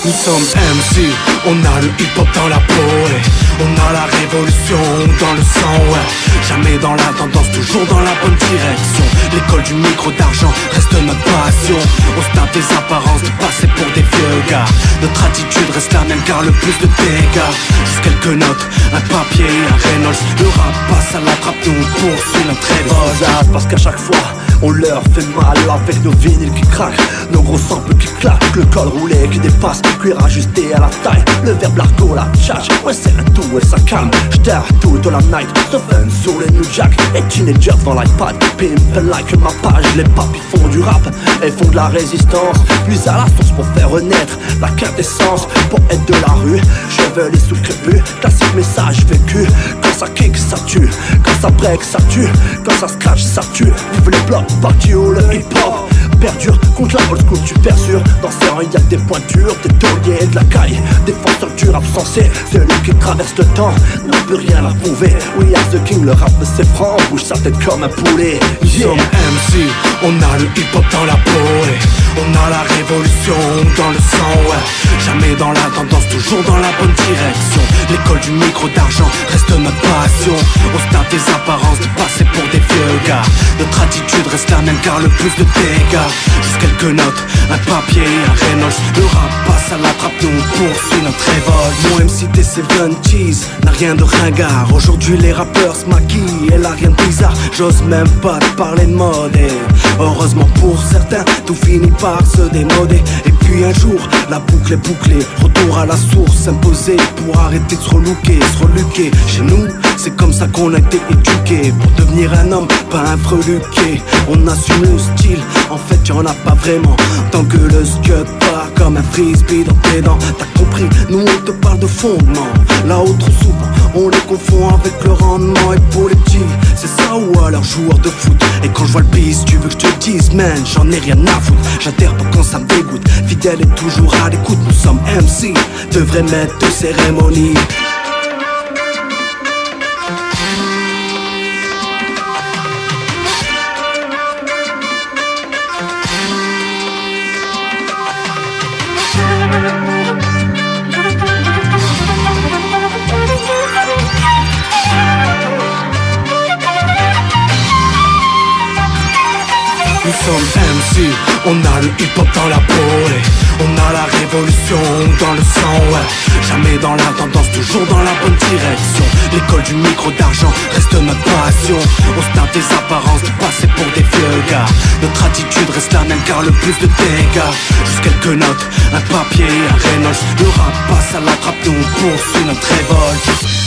Nous sommes MC, on a le hip-hop dans la peau, ouais. On a la révolution dans le sang, ouais. Jamais dans la tendance, toujours dans la bonne direction. L'école du micro d'argent reste notre passion. On se tape des apparences de passer pour des vieux gars. Notre attitude reste la même car le plus de dégâts. Juste quelques notes, un papier, un Reynolds. Le rap passe à la trappe, nous on poursuit notre révolte. Parce qu'à chaque fois on leur fait mal avec nos vinyles qui craquent, nos gros samples qui claquent, le col roulé qui dépasse, cuir ajusté à la taille, le verbe l'argot, la tchatch. Ouais c'est un tout et ça calme, j'terre tout de la night, sauf fun sur les New Jack et teenagers devant l'iPad. Pimp like ma page, les papis font du rap et font de la résistance. Puis à la source pour faire renaître la quintessence. Pour être de la rue, chevelé sous crépus, classique message vécu. Quand ça kick ça tue, quand ça break ça tue, quand ça scratch ça tue. Vive les blocs, party où le hip-hop perdure contre la old school, tu persures. Dans ces rangs y'a des pointures, des tauliers et de la caille. Défenseur du rap sensé, celui qui traverse le temps n'a plus rien à prouver. We are the king, le rap de ses francs bouge sa tête comme un poulet. Nous sommes MC, on a le hip-hop dans la peau, ouais. On a la révolution dans le sang, ouais. Jamais dans la tendance, toujours dans la bonne direction. L'école du micro d'argent reste notre passion. On se tape des apparences de passer pour des vieux gars. Notre attitude reste la même car le plus de dégâts. Juste quelques notes, un papier, un Reynolds. Le rap passe à la trappe, nous on poursuit notre révolte. Mon MCT c'est Cheese, n'a rien de ringard. Aujourd'hui les rappeurs se maquillent, elle a rien de bizarre. J'ose même pas te parler de mode et heureusement pour certains, tout finit par se démoder. Et puis un jour, la boucle est bouclée. Retour à la source, imposée pour arrêter de se reluquer. Chez nous, c'est comme ça qu'on a été éduqués. Pour devenir un homme, pas un freluqué. On assume le style, en fait y'en a pas vraiment. Tant que le scud part comme un frisbee dans tes dents. T'as compris, nous on te parle de fondement. Là-haut trop souvent, on les confond avec le rendement. Et pour les petits, c'est ça ou alors joueur de foot. Et quand je vois le bis, tu veux que je te dise, man, j'en ai rien à foutre. J'adhère pas quand ça me dégoûte, fidèle et toujours à l'écoute. Nous sommes MC, de vrais maîtres de cérémonie. Nous sommes MC, on a le hip-hop dans la peau, ouais. On a la révolution dans le sang, ouais. Jamais dans la tendance, toujours dans la bonne direction. L'école du micro d'argent reste notre passion. On se tape des apparences de passer pour des vieux gars. Notre attitude reste la même car le plus de dégâts. Juste quelques notes, un papier, un Reynolds. Le rap passe à la trappe, nous on poursuit notre révolte.